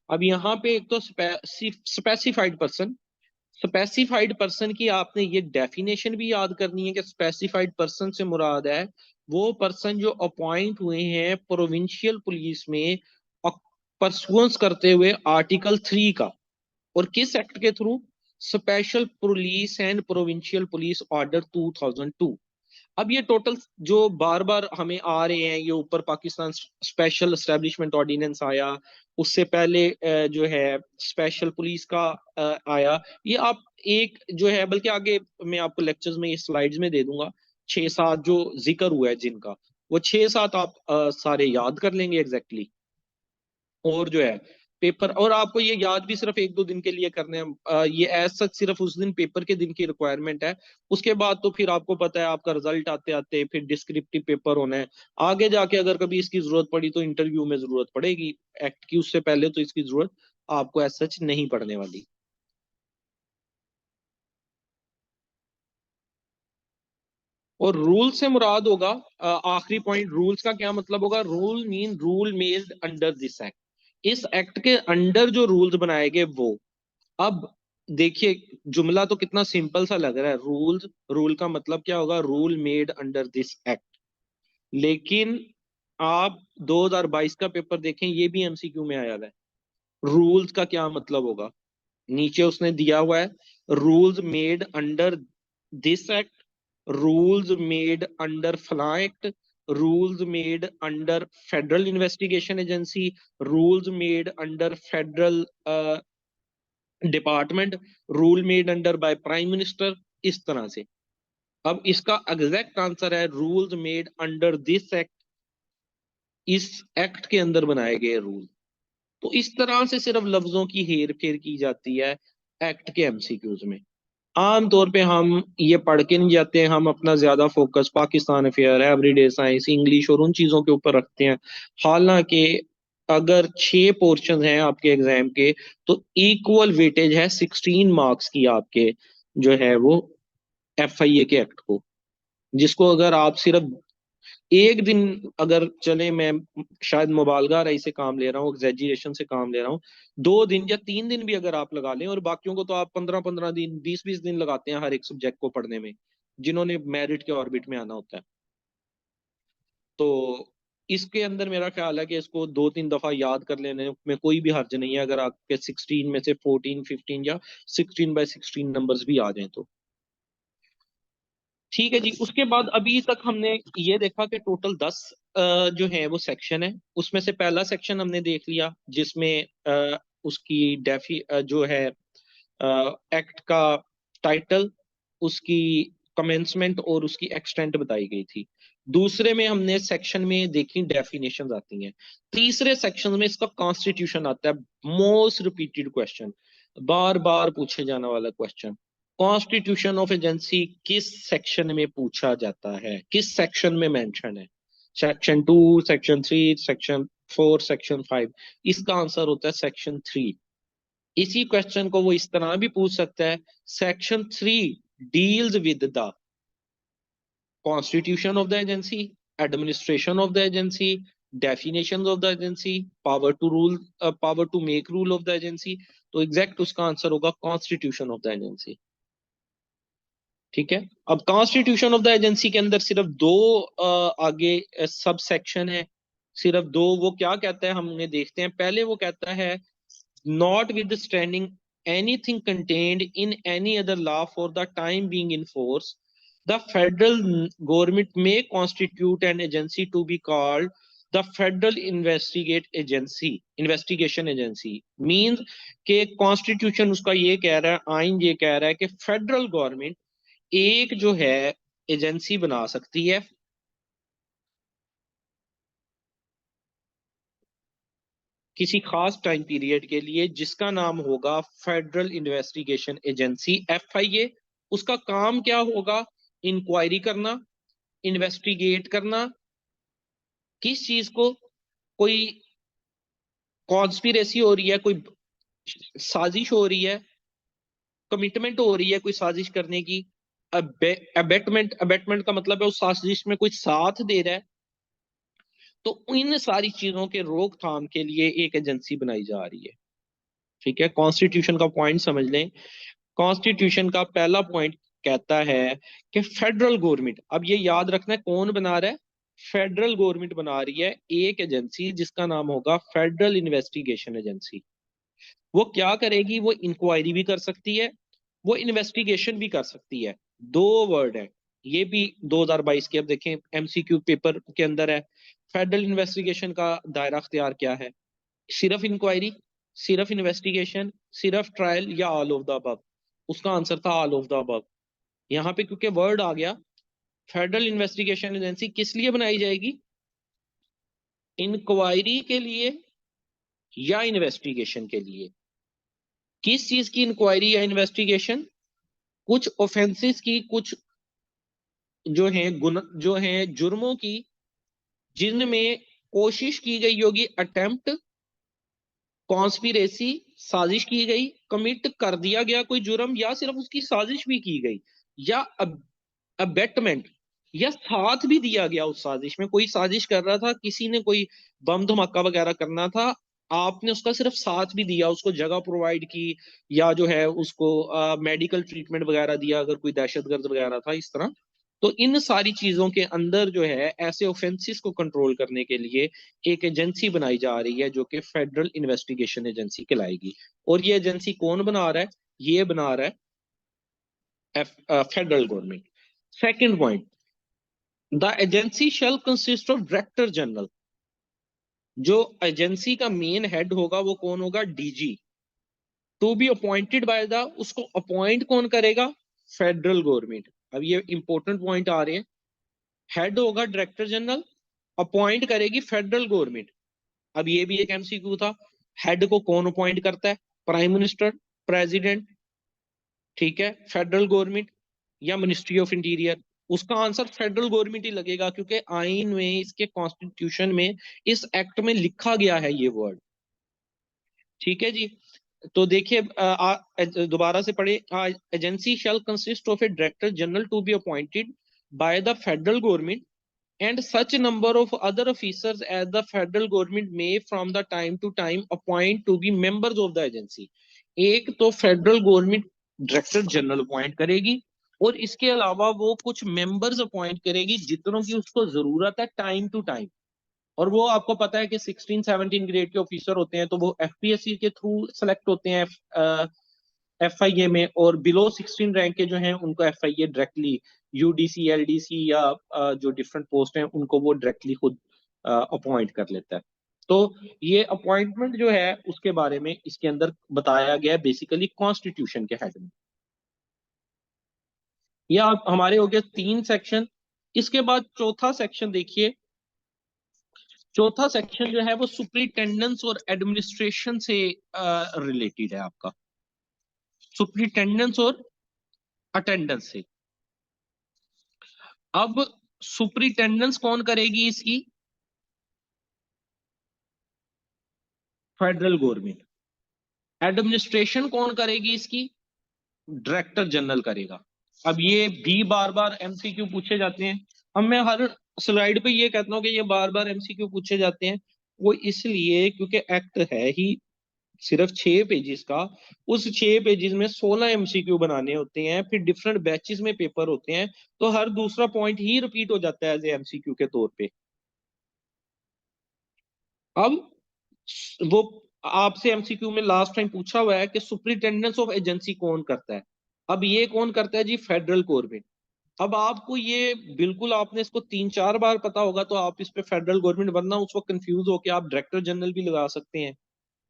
A: अब यहाँ पे एक तो स्पेसिफाइड पर्सन, स्पेसिफाइड पर्सन की आपने ये डेफिनेशन भी याद करनी है कि स्पेसिफाइड पर्सन से मुराद है वो पर्सन जो अपॉइंट हुए हैं प्रोविंशियल पुलिस में परसुएंस करते हुए आर्टिकल 3 का, और किस एक्ट के through? Special police and provincial police order 2002। अब ये टोटल जो बार बार हमें आ रहे हैं, ये ऊपर पाकिस्तान स्पेशल एस्टेब्लिशमेंट ऑर्डिनेंस आया, उससे पहले जो है स्पेशल पुलिस का आया, ये आप एक जो है, बल्कि आगे मैं आपको लेक्चर्स में ये स्लाइड्स में दे दूंगा 6-7 जो जिक्र हुआ है जिनका, वो 6-7 आप सारे याद कर लेंगे एग्जैक्टली। और जो है पेपर, और आपको ये याद भी सिर्फ एक दो दिन के लिए करने हैं, ये एज सच सिर्फ उस दिन पेपर के दिन की रिक्वायरमेंट है। उसके बाद तो फिर आपको पता है आपका रिजल्ट आते आते फिर डिस्क्रिप्टिव पेपर होना है। आगे जाके अगर कभी इसकी जरूरत पड़ी तो इंटरव्यू में जरूरत पड़ेगी एक्ट की, उससे पहले तो इसकी जरूरत आपको एज सच नहीं पड़ने वाली। और रूल से मुराद होगा, आखिरी पॉइंट, रूल्स का क्या मतलब होगा? Rule mean rule made under this act. इस एक्ट के अंडर जो रूल्स बनाए गए वो। अब देखिए जुमला तो कितना सिंपल सा लग रहा है, रूल्स, रूल का मतलब क्या होगा? Rule made under this act. लेकिन आप 2022 का पेपर देखें, ये भी एमसीक्यू में आया हुआ है। रूल्स का क्या मतलब होगा? नीचे उसने दिया हुआ है, rules made under this act, rules made under फला act, rules made under federal investigation agency, rules made under federal department, rule made under by prime minister, इस तरह से। अब इसका एग्जैक्ट आंसर है rules made under this act. इस act के अंदर बनाए गए रूल। तो इस तरह से सिर्फ लफ्जों की हेर फेर की जाती है एक्ट के एमसीक्यूज में। आमतौर पे हम ये पढ़ के नहीं जाते हैं, हम अपना ज्यादा focus Pakistan affair, everyday science, English और उन चीजों के ऊपर रखते हैं। हालांकि अगर 6 पोर्शन हैं आपके एग्जाम के, तो इक्वल वेटेज है 16 मार्क्स की आपके, जो है वो एफआईए के एक्ट को। जिसको अगर आप सिर्फ एक दिन अगर चले, मैं शायद मुबालगा रही से काम ले रहा हूँ, एग्जेजरेशन से काम ले रहा हूँ, 2 दिन या 3 दिन भी अगर आप लगा लें, और बाकियों को तो आप 15-15 दिन, 20-20 दिन लगाते हैं हर एक सब्जेक्ट को पढ़ने में, जिन्होंने मेरिट के ऑर्बिट में आना होता है। तो इसके अंदर मेरा ख्याल है कि इसको 2-3 दफा याद कर लेने में कोई भी हर्ज नहीं है, अगर आपके 16 में से 14, 15 या 16/16 नंबर्स भी आ जाए तो। ठीक है जी। उसके बाद अभी तक हमने ये देखा कि टोटल 10 जो है वो सेक्शन है। उसमें से पहला सेक्शन हमने देख लिया, जिसमें उसकी जो है एक्ट का टाइटल, उसकी कमेंसमेंट और उसकी एक्सटेंट बताई गई थी। दूसरे में हमने सेक्शन में देखी डेफिनेशंस आती हैं। तीसरे सेक्शन में इसका कॉन्स्टिट्यूशन आता है, मोस्ट रिपीटेड क्वेश्चन, बार बार पूछे जाने वाला क्वेश्चन। कॉन्स्टिट्यूशन ऑफ एजेंसी किस सेक्शन में पूछा जाता है, किस सेक्शन में मेंशन है? Section 2, section 3, section 4, section 5? इसका आंसर होता है सेक्शन 3। इसी क्वेश्चन को वो इस तरह भी पूछ सकता है, section 3 deals with the constitution of the agency, administration of the agency, definition of the agency, power to make rule of the agency. तो एग्जैक्ट उसका आंसर होगा कॉन्स्टिट्यूशन ऑफ द एजेंसी। ठीक है। अब कॉन्स्टिट्यूशन ऑफ द एजेंसी के अंदर सिर्फ दो आगे सब सेक्शन है, सिर्फ दो। वो क्या कहता है हमने देखते हैं। पहले वो कहता है, notwithstanding anything contained in any other law for the time being in force, the federal government may constitute an agency to be called the Federal Investigation Agency। Means कि कॉन्स्टिट्यूशन उसका ये कह रहा है, आइन ये कह रहा है कि फेडरल गवर्नमेंट एक जो है एजेंसी बना सकती है किसी खास टाइम पीरियड के लिए, जिसका नाम होगा फेडरल इन्वेस्टिगेशन एजेंसी, एफआईए। उसका काम क्या होगा? इंक्वायरी करना, इन्वेस्टिगेट करना। किस चीज को? कोई कॉन्स्पिरेसी हो रही है, कोई साजिश हो रही है, कमिटमेंट हो रही है कोई साजिश करने की। अबेटमेंट, अबेटमेंट का मतलब है उस साजिश में कोई साथ दे रहा है। तो इन सारी चीजों के रोकथाम के लिए एक एजेंसी बनाई जा रही है। ठीक है, कॉन्स्टिट्यूशन का पॉइंट समझ लें। कॉन्स्टिट्यूशन का पहला पॉइंट कहता है कि फेडरल गवर्नमेंट, अब ये याद रखना है कौन बना रहा है? फेडरल गवर्नमेंट बना रही है एक एजेंसी, जिसका नाम होगा फेडरल इन्वेस्टिगेशन एजेंसी। वो क्या करेगी? वो इंक्वायरी भी कर सकती है, वो इन्वेस्टिगेशन भी कर सकती है। दो वर्ड है ये भी 2022 के। अब देखें एमसीक्यू पेपर के अंदर है, फेडरल इन्वेस्टिगेशन का दायरा अख्तियार क्या है? सिर्फ इंक्वायरी, सिर्फ इन्वेस्टिगेशन, सिर्फ ट्रायल, या ऑल ऑफ द अबव? उसका आंसर था ऑल ऑफ द अबव। यहाँ पे क्योंकि वर्ड आ गया, फेडरल इन्वेस्टिगेशन एजेंसी किस लिए बनाई जाएगी? इंक्वायरी के लिए या इन्वेस्टिगेशन के लिए। किस चीज की इंक्वायरी या इन्वेस्टिगेशन? कुछ ऑफेंसेस की, कुछ जो है गुन जो है जुर्मों की, जिनमें कोशिश की गई होगी, अटेम्प्ट, कॉन्स्पिरेसी, साजिश की गई, कमिट कर दिया गया कोई जुर्म, या सिर्फ उसकी साजिश भी की गई, या अबेटमेंट, या साथ भी दिया गया उस साजिश में। कोई साजिश कर रहा था, किसी ने कोई बम धमाका वगैरह करना था, आपने उसका सिर्फ साथ भी दिया, उसको जगह प्रोवाइड की, या जो है उसको मेडिकल ट्रीटमेंट वगैरह दिया अगर कोई दहशतगर्द वगैरह था इस तरह। तो इन सारी चीजों के अंदर जो है ऐसे ऑफेंसेस को कंट्रोल करने के लिए एक एजेंसी बनाई जा रही है जो कि फेडरल इन्वेस्टिगेशन एजेंसी कहलाएगी। और ये एजेंसी कौन बना रहा है? ये बना रहा है federal government. Second point, the agency shall consist of director general. जो एजेंसी का मेन हेड होगा वो कौन होगा? DG. To be appointed by the, उसको अपॉइंट कौन करेगा? Federal government. अब ये इंपॉर्टेंट पॉइंट आ रहे हैं। हेड होगा डायरेक्टर जनरल, अपॉइंट करेगी फेडरल गवर्नमेंट। अब ये भी एक एमसीक्यू था, हेड को कौन अपॉइंट करता है? प्राइम मिनिस्टर, प्रेसिडेंट, ठीक है, फेडरल गवर्नमेंट, या मिनिस्ट्री ऑफ इंटीरियर? उसका आंसर फेडरल गवर्नमेंट ही लगेगा, क्योंकि आइन में, इसके कॉन्स्टिट्यूशन में, इस एक्ट में लिखा गया है ये वर्ड। ठीक है जी। तो देखिए, दोबारा से पढ़े, agency shall consist of a director general to be appointed by the federal government and such number of other officers as the federal government may from the time to time appoint to be members of the agency। एक तो federal government director general appoint करेगी, और इसके अलावा वो कुछ members appoint करेगी जितनों की उसको जरूरत है टाइम टू टाइम। और वो आपको पता है कि 16-17 ग्रेड के ऑफिसर होते हैं, तो वो एफपीएससी के थ्रू सेलेक्ट होते हैं एफआईए में, और बिलो 16 रैंक के जो हैं उनको एफआईए डायरेक्टली, यूडीसी, एलडीसी, या जो डिफरेंट पोस्ट हैं उनको वो डायरेक्टली खुद अपॉइंट कर लेता है। तो ये अपॉइंटमेंट जो है उसके बारे में इसके अंदर बताया गया है, बेसिकली कॉन्स्टिट्यूशन के हेड में। ये आप हमारे हो गए 3 सेक्शन। इसके बाद चौथा सेक्शन देखिए। चौथा सेक्शन जो है वो सुपरिटेंडेंस और एडमिनिस्ट्रेशन से रिलेटेड है आपका, सुपरिटेंडेंस और अटेंडेंस से। अब सुपरिटेंडेंस कौन करेगी इसकी? Federal government. एडमिनिस्ट्रेशन कौन करेगी इसकी? डायरेक्टर जनरल करेगा। अब ये भी बार बार एमसीक्यू पूछे जाते हैं। अब मैं हर स्लाइड पे ये कहता हूँ कि ये बार बार एमसीक्यू पूछे जाते हैं, वो इसलिए क्योंकि एक्ट है ही सिर्फ 6 पेजेस का। उस 6 पेजेस में 16 एमसीक्यू बनाने होते हैं, फिर डिफरेंट बैचेस में पेपर होते हैं, तो हर दूसरा पॉइंट ही रिपीट हो जाता है एज एमसीक्यू के तौर पे। अब वो आपसे एमसीक्यू में लास्ट टाइम पूछा हुआ है कि सुपरिटेंडेंस ऑफ एजेंसी कौन करता है। अब ये कौन करता है जी? Federal government. अब आपको ये बिल्कुल, आपने इसको 3-4 बार पता होगा, तो आप इस पे फेडरल गवर्नमेंट, वरना उस वक्त कंफ्यूज होकर आप डायरेक्टर जनरल भी लगा सकते हैं,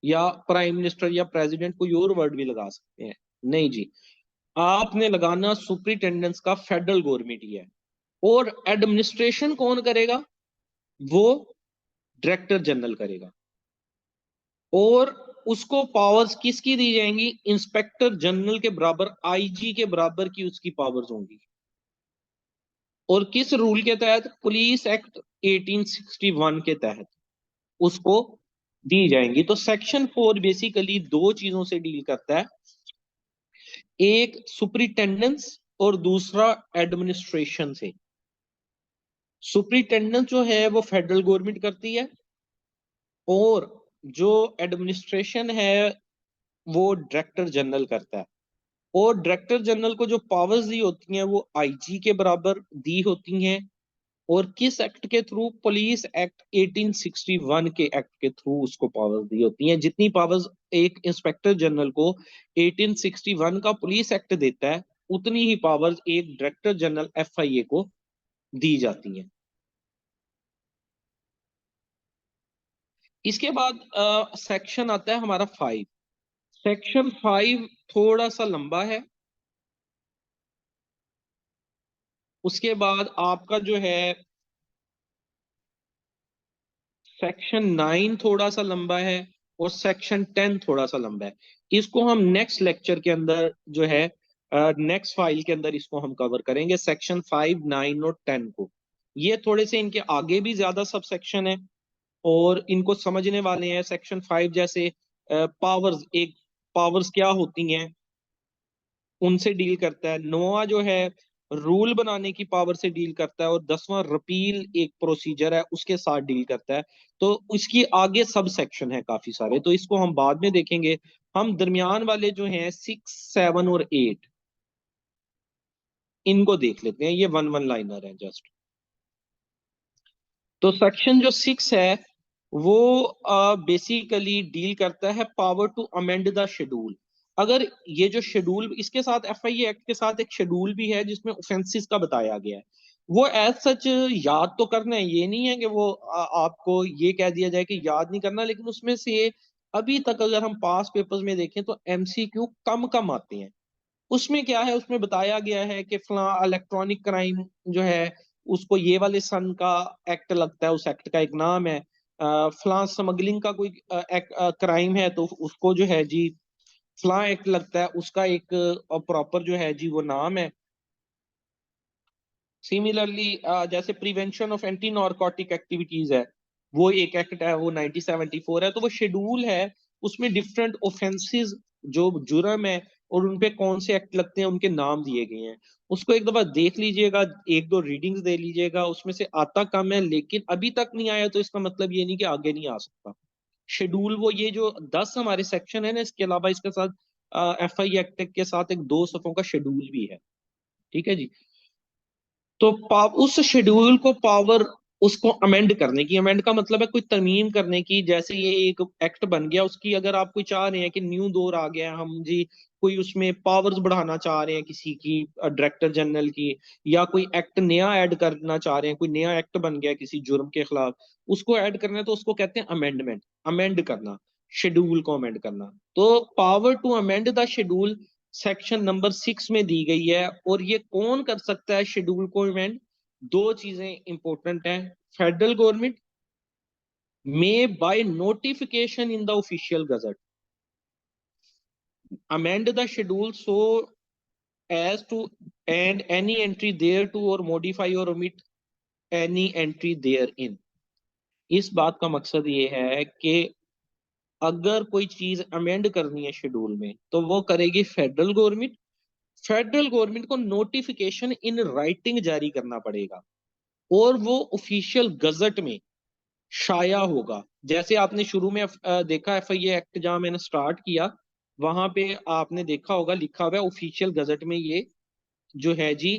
A: या प्राइम मिनिस्टर या प्रेसिडेंट, कोई और वर्ड भी लगा सकते हैं। नहीं जी, आपने लगाना सुपरिटेंडेंस का फेडरल गवर्नमेंट ही है। और एडमिनिस्ट्रेशन कौन करेगा? वो डायरेक्टर जनरल करेगा। और उसको पावर्स किसकी दी जाएंगी? इंस्पेक्टर जनरल के बराबर, आईजी के बराबर की उसकी पावर्स होंगी। और किस रूल के तहत? पुलिस एक्ट 1861 के तहत उसको दी जाएंगी। तो सेक्शन 4 बेसिकली दो चीजों से डील करता है, एक सुपरिटेंडेंस और दूसरा एडमिनिस्ट्रेशन से। सुपरिटेंडेंस जो है वो फेडरल गवर्नमेंट करती है, और जो एडमिनिस्ट्रेशन है वो डायरेक्टर जनरल करता है। और डायरेक्टर जनरल को जो पावर्स दी होती हैं वो आईजी के बराबर दी होती हैं। और किस एक्ट के थ्रू? पुलिस एक्ट 1861 के एक्ट के थ्रू उसको पावर्स दी होती हैं। जितनी पावर्स एक इंस्पेक्टर जनरल को 1861 का पुलिस एक्ट देता है, उतनी ही पावर्स एक डायरेक्टर जनरल एफआईए को दी जाती हैं। इसके बाद सेक्शन आता है हमारा 5। सेक्शन 5 थोड़ा सा लंबा है। उसके बाद आपका जो है सेक्शन 9 थोड़ा सा लंबा है। और सेक्शन 10 थोड़ा सा लंबा है। इसको हम नेक्स्ट लेक्चर के अंदर जो है, नेक्स्ट फाइल के अंदर इसको हम कवर करेंगे, सेक्शन 5, 9 और 10 को। ये थोड़े से इनके आगे भी ज्यादा सब सेक्शन है और इनको समझने वाले हैं। सेक्शन 5 जैसे पावर्स, एक पावर्स क्या होती हैं उनसे डील करता है। नौवां जो है रूल बनाने की पावर से डील करता है, और 10वां रिपील एक प्रोसीजर है उसके साथ डील करता है। तो इसकी आगे सब सेक्शन है काफी सारे, तो इसको हम बाद में देखेंगे। हम दरमियान वाले जो हैं 6, 7 और 8 इनको देख लेते हैं। ये वन वन लाइनर है जस्ट। तो सेक्शन जो 6 है वो बेसिकली डील करता है power to amend the schedule. अगर ये जो शेड्यूल, इसके साथ एफआईए एक्ट के साथ एक शेड्यूल भी है जिसमें ऑफेंसेस का बताया गया है। वो एज सच याद तो करना है, ये नहीं है कि वो आपको ये कह दिया जाए कि याद नहीं करना, लेकिन उसमें से अभी तक अगर हम पास पेपर्स में देखें तो एमसीक्यू कम कम आते हैं। उसमें क्या है, उसमें बताया गया है कि फला इलेक्ट्रॉनिक क्राइम जो है उसको ये वाले सन का एक्ट लगता है, उस एक्ट का एक नाम है। फला स्मगलिंग का कोई क्राइम है तो उसको जो है जी फला एक्ट लगता है, उसका एक प्रॉपर जो है जी वो नाम है। सिमिलरली जैसे prevention of anti narcotic activities है, वो एक एक्ट है, वो 1974 है। तो वो शेड्यूल है, उसमें डिफरेंट ऑफेंसेस जो जुर्म है और उनपे कौन से एक्ट लगते हैं उनके नाम दिए गए हैं। उसको एक दफा देख लीजिएगा, एक दो रीडिंग्स दे लीजिएगा। उसमें से आता कम है, लेकिन अभी तक नहीं आया तो इसका मतलब ये नहीं कि आगे नहीं आ सकता। शेड्यूल वो ये जो 10 हमारे सेक्शन है ना, इसके अलावा इसके साथ एफआई एक्ट के साथ एक 2 सफ़ों का शेड्यूल भी है। ठीक है जी। तो उस शेड्यूल को पावर उसको अमेंड करने की, अमेंड का मतलब है कोई तरमीम करने की। जैसे ये एक एक्ट बन गया, उसकी अगर आप कोई चाह रहे हैं कि न्यू दौर आ गया हम जी, कोई उसमें पावर्स बढ़ाना चाह रहे हैं किसी की, डायरेक्टर जनरल की, या कोई एक्ट नया ऐड करना चाह रहे हैं, कोई नया एक्ट बन गया किसी जुर्म के खिलाफ, उसको ऐड करना है तो उसको कहते हैं अमेंडमेंट, अमेंड करना, शेड्यूल को अमेंड करना। तो power to amend the schedule section number 6 में दी गई है। और ये कौन कर सकता है शेड्यूल को इवेंट? दो चीजें इंपॉर्टेंट हैं। Federal government may by notification in the official gazette amend the schedule so as to and any entry there to or modify or omit any entry therein। इस बात का मकसद ये है कि अगर कोई चीज अमेंड करनी है शेड्यूल में तो वो करेगी फेडरल गवर्नमेंट। फेडरल गवर्नमेंट को नोटिफिकेशन इन राइटिंग जारी करना पड़ेगा और वो ऑफिशियल गजट में शाया होगा। जैसे आपने शुरू में देखा एफआईए एक्ट जहां मैंने स्टार्ट किया, वहां पे आपने देखा होगा लिखा हुआ है ऑफिशियल गजट में, ये जो है जी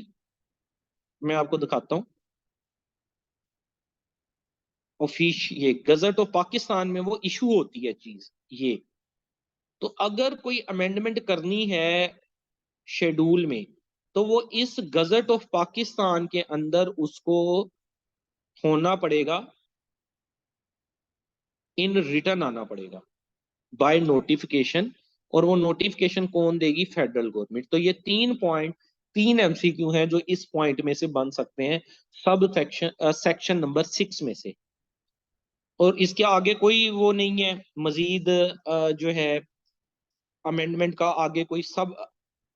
A: मैं आपको दिखाता हूँ। ऑफिश ये गजट ऑफ पाकिस्तान में वो इशू होती है चीज ये। तो अगर कोई अमेंडमेंट करनी है शेड्यूल में तो वो इस गजट ऑफ पाकिस्तान के अंदर उसको होना पड़ेगा, इन रिटर्न आना पड़ेगा बाय नोटिफिकेशन। और वो नोटिफिकेशन कौन देगी? Federal government. तो ये 3 पॉइंट, 3 एमसीक्यू हैं जो इस पॉइंट में से बन सकते हैं, सब सेक्शन सेक्शन नंबर 6 में से। और इसके आगे कोई वो नहीं है मजीद, जो है अमेंडमेंट का आगे कोई सब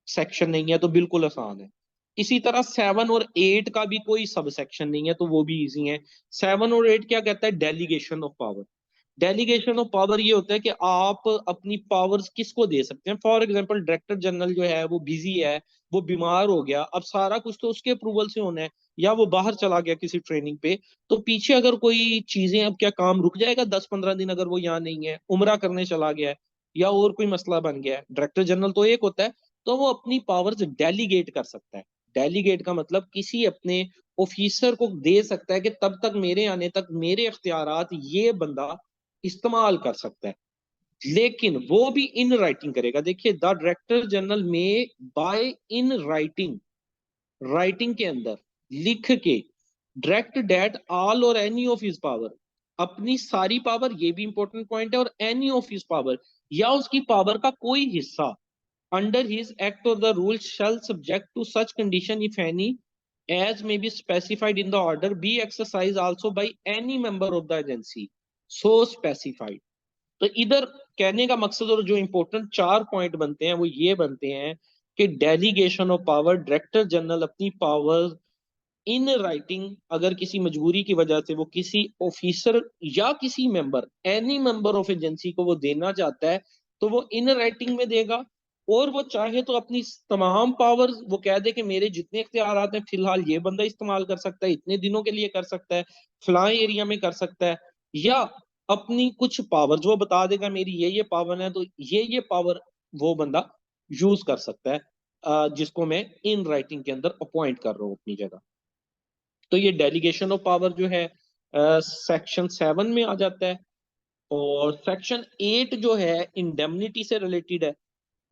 A: सेक्शन नहीं है, तो बिल्कुल आसान है। इसी तरह 7 और 8 का भी कोई सब सेक्शन नहीं है, तो वो भी इजी है। 7 और 8 क्या कहता है? Delegation of power. Delegation of power ये होता है कि आप अपनी पावर्स किसको दे सकते हैं। फॉर एग्जांपल डायरेक्टर जनरल जो है वो बिजी है, वो बीमार हो गया, अब सारा कुछ तो उसके अप्रूवल से होना है, या वो बाहर चला गया किसी ट्रेनिंग पे, तो पीछे अगर कोई चीजें, अब क्या काम रुक जाएगा 10-15 दिन अगर वो यहाँ नहीं है, उमरा करने चला गया है, या और कोई मसला बन गया है, डायरेक्टर जनरल तो एक होता है, तो वो अपनी पावर्स डेलीगेट कर सकता है। डेलीगेट का मतलब किसी अपने ऑफिसर को दे सकता है कि तब तक मेरे आने तक मेरे इख्तियारात ये बंदा इस्तेमाल कर सकता है, लेकिन वो भी इन राइटिंग करेगा। देखिए, द डायरेक्टर जनरल में बाय इन राइटिंग, राइटिंग के अंदर लिख के, डायरेक्ट डेट ऑल और एनी ऑफ हिज पावर, अपनी सारी पावर, ये भी इंपॉर्टेंट पॉइंट है, और एनी ऑफ हिज पावर, या उसकी पावर का कोई हिस्सा, under his act or the rule shall subject to such condition if any as may be specified in the order be exercised also by any member of the agency so specified। तो इधर कहने का मकसद और जो important 4 point बनते हैं वो ये बनते हैं कि delegation of power, director general अपनी पावर इन राइटिंग, अगर किसी मजबूरी की वजह से वो किसी ऑफिसर या किसी member, any member of agency को वो देना चाहता है तो वो इन राइटिंग में देगा। और वो चाहे तो अपनी तमाम पावर्स वो कह दे कि मेरे जितने इख्तियारात हैं फिलहाल ये बंदा इस्तेमाल कर सकता है, इतने दिनों के लिए कर सकता है, फलां एरिया में कर सकता है, या अपनी कुछ पावर्स वो बता देगा मेरी ये पावर है तो ये पावर वो बंदा यूज कर सकता है, जिसको मैं इन राइटिंग के अंदर अपॉइंट कर रहा हूँ अपनी जगह। तो ये डेलीगेशन ऑफ पावर जो है सेक्शन 7 में आ जाता है। और सेक्शन 8 जो है इंडेमनिटी से रिलेटेड है।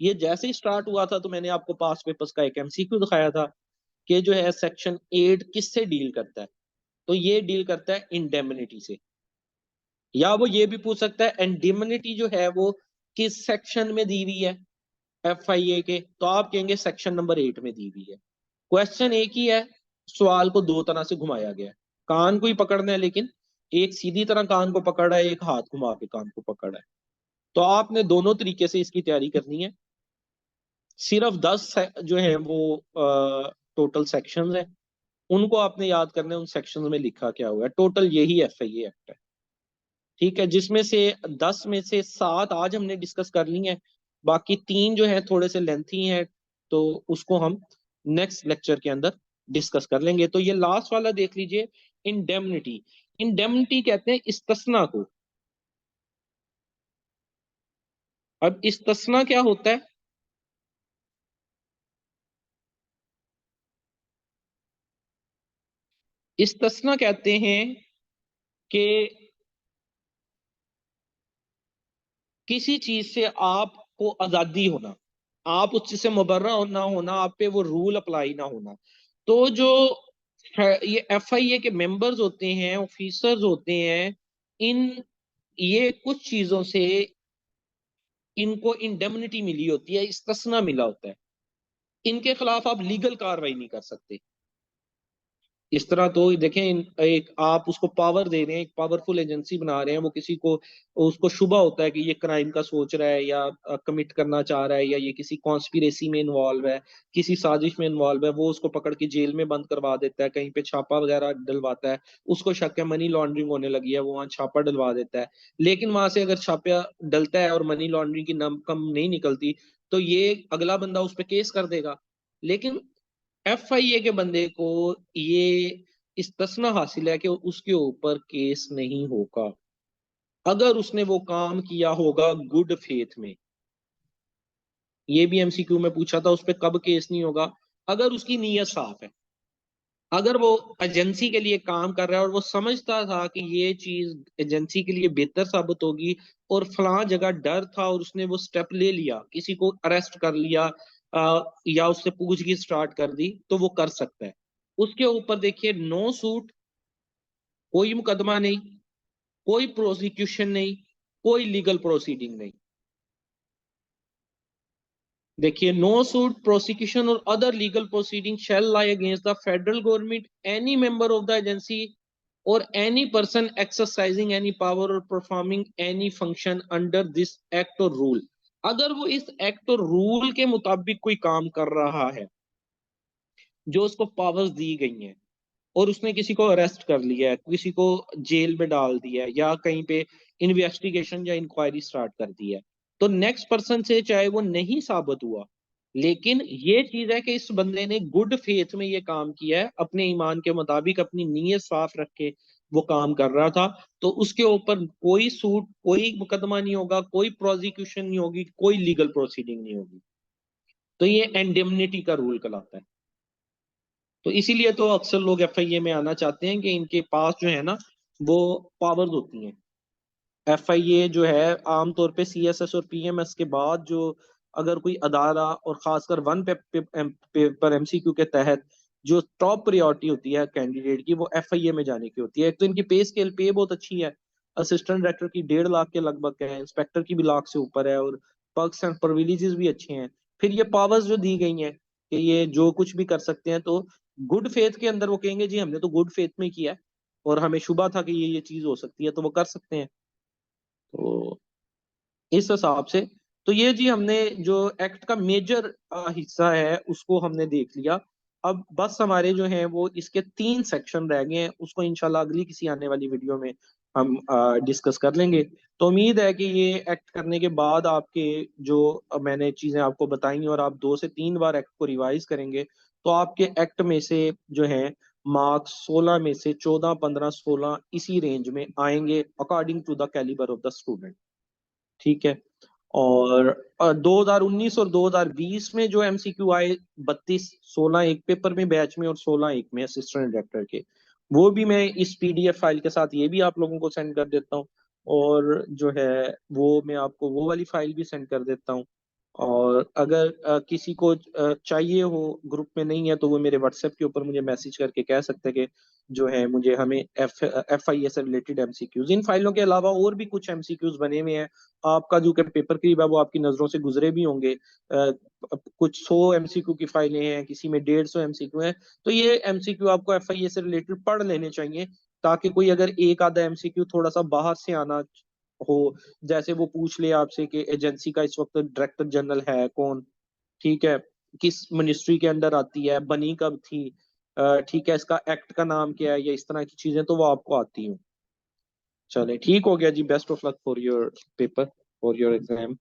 A: ये जैसे ही स्टार्ट हुआ था तो मैंने आपको पास पेपर्स का एक एमसीक्यू दिखाया था कि जो है सेक्शन 8 किससे डील करता है। तो ये डील करता है इंडेमनिटी से। या वो ये भी पूछ सकता है इंडेमनिटी जो है वो किस सेक्शन में दी हुई है एफआईए के, तो आप कहेंगे सेक्शन नंबर 8 में दी हुई है। क्वेश्चन एक ही है, सवाल को दो तरह से घुमाया गया है। कान को ही पकड़ना है, लेकिन एक सीधी तरह कान को पकड़ा है, एक हाथ घुमा के कान को पकड़ा है। तो आपने दोनों तरीके से इसकी तैयारी करनी है। सिर्फ 10 जो है वो टोटल सेक्शंस हैं, उनको आपने याद करना है, उन सेक्शंस में लिखा क्या हुआ है। टोटल यही एफआईए एक्ट है, ठीक है, जिसमें से 10 में से 7 आज हमने डिस्कस कर ली हैं, बाकी 3 जो है थोड़े से लेंथी हैं, तो उसको हम नेक्स्ट लेक्चर के अंदर डिस्कस कर लेंगे। तो ये लास्ट वाला देख लीजिए, इंडेमनिटी। इंडेमनिटी कहते हैं इस्तस्ना को। अब इस्तस्ना क्या होता है? इस्तस्ना कहते हैं कि किसी चीज से आपको आजादी होना, आप उस चीज से मुबर्रा ना होना, आप पे वो रूल अप्लाई ना होना। तो जो ये एफआईए के मेंबर्स होते हैं, ऑफिसर्स होते हैं, इन ये कुछ चीजों से इनको इंडेमनिटी मिली होती है, इस्तिस्ना मिला होता है। इनके खिलाफ आप लीगल कार्रवाई नहीं कर सकते। इस तरह तो देखें, एक आप उसको पावर दे रहे हैं, एक पावरफुल एजेंसी बना रहे हैं, वो किसी को उसको शुबा होता है कि ये क्राइम का सोच रहा है या कमिट करना चाह रहा है, या ये किसी कॉन्स्पिरेसी में इन्वॉल्व है, किसी साजिश में इन्वॉल्व है, वो उसको पकड़ के जेल में बंद करवा देता है, कहीं पे छापा वगैरह डलवाता है। उसको शक है मनी लॉन्ड्रिंग होने लगी है, वो वहां छापा डलवा देता है। लेकिन वहां से अगर छापा डलता है और मनी लॉन्ड्रिंग की कम नहीं निकलती, तो ये अगला बंदा उस पर केस कर देगा। लेकिन एफआईए के बंदे को ये इस्तिस्ना हासिल है कि उसके ऊपर केस नहीं होगा अगर उसने वो काम किया होगा गुड फेथ में। ये भी एमसीक्यू में पूछा था, उस पर कब केस नहीं होगा? अगर उसकी नीयत साफ है, अगर वो एजेंसी के लिए काम कर रहा है और वो समझता था कि ये चीज एजेंसी के लिए बेहतर साबित होगी, और फलां जगह डर था और उसने वो स्टेप ले लिया, किसी को अरेस्ट कर लिया, या उससे पूछगिछ स्टार्ट कर दी, तो वो कर सकता है। उसके ऊपर देखिए, नो सूट, कोई मुकदमा नहीं, कोई प्रोसिक्यूशन नहीं, कोई लीगल प्रोसीडिंग नहीं। देखिए, नो सूट प्रोसिक्यूशन और other legal proceeding shall lie against the federal government, any member of the agency, और any person exercising any power or performing any function under this act or rule। अगर वो इस act और rule के मुताबिक कोई काम कर रहा है, जो उसको पावर्स दी गई हैं, और उसने किसी को अरेस्ट कर लिया है, किसी को जेल में डाल दिया है, या कहीं पे इन्वेस्टिगेशन या इंक्वायरी स्टार्ट कर दी है, तो नेक्स्ट पर्सन से चाहे वो नहीं साबित हुआ, लेकिन ये चीज है कि इस बंदे ने गुड फेथ में ये काम किया है, अपने ईमान के मुताबिक अपनी नीयत साफ रख के वो काम कर रहा था, तो उसके ऊपर कोई सूट, कोई मुकदमा नहीं होगा, कोई प्रोसिक्यूशन नहीं होगी, कोई लीगल प्रोसीडिंग नहीं होगी। तो ये एंडेमनिटी का रूल कहलाता है। तो इसीलिए तो अक्सर लोग एफआईए में आना चाहते हैं कि इनके पास जो है ना वो पावर्स होती हैं। एफआईए जो है आमतौर पे सीएसएस और पीएमएस के बाद जो, अगर कोई अदारा और खासकर वन पेपर एमसीक्यू के तहत जो टॉप प्रायोरिटी होती है कैंडिडेट की, वो एफआईए में जाने की होती है। एक तो इनकी पे स्केल पे बहुत अच्छी है, असिस्टेंट डायरेक्टर की 1.5 लाख के लगभग है, इंस्पेक्टर की भी लाख से ऊपर है, और पर्क्स एंड प्रिविलेजेस भी अच्छे हैं। फिर ये पावर्स जो दी गई हैं कि ये जो कुछ भी कर सकते हैं, तो गुड फेथ के अंदर वो कहेंगे जी हमने तो गुड फेथ में किया है, और हमें शुबा था कि ये चीज हो सकती है, तो वो कर सकते हैं। तो इस हिसाब से। तो ये जी हमने जो एक्ट का मेजर हिस्सा है उसको हमने देख लिया। अब बस हमारे जो हैं वो इसके 3 सेक्शन रह गए हैं, उसको इंशाल्लाह अगली किसी आने वाली वीडियो में हम डिस्कस कर लेंगे। तो उम्मीद है कि ये एक्ट करने के बाद आपके जो मैंने चीजें आपको बताई और आप 2 से 3 बार एक्ट को रिवाइज करेंगे, तो आपके एक्ट में से जो है मार्क्स 16 में से 14, 15, 16 इसी रेंज में आएंगे according to the calibre of the student. ठीक है। और 2019 और 2020 में जो एमसीक्यू आए 32, 16 एक पेपर में बैच में और 16 एक में असिस्टेंट डायरेक्टर के, वो भी मैं इस पीडीएफ फाइल के साथ ये भी आप लोगों को सेंड कर देता हूँ। और जो है वो मैं आपको वो वाली फाइल भी सेंड कर देता हूँ। और अगर किसी को चाहिए हो, ग्रुप में नहीं है, तो वो मेरे व्हाट्सएप के ऊपर मुझे मैसेज करके कह सकते हैं कि जो है मुझे हमें एफ आई ए से रिलेटेड एमसीक्यूज, इन फाइलों के अलावा और भी कुछ एमसीक्यूज बने हुए हैं। आपका जो कि पेपर करीब है वो आपकी नजरों से गुजरे भी होंगे। कुछ 100 एमसीक्यू की फाइलें हैं, किसी में 150 एमसीक्यू हैं। तो ये एमसीक्यू आपको एफ आई ए से रिलेटेड पढ़ लेने चाहिए, ताकि कोई अगर एक आधा एमसीक्यू थोड़ा सा बाहर से आना हो, जैसे वो पूछ ले आपसे कि एजेंसी का इस वक्त डायरेक्टर जनरल है कौन, ठीक है, किस मिनिस्ट्री के अंडर आती है, बनी कब थी, ठीक है, इसका एक्ट का नाम क्या है, या इस तरह की चीजें तो वो आपको आती हैं। चले ठीक हो गया जी, best of luck for your paper, for your exam.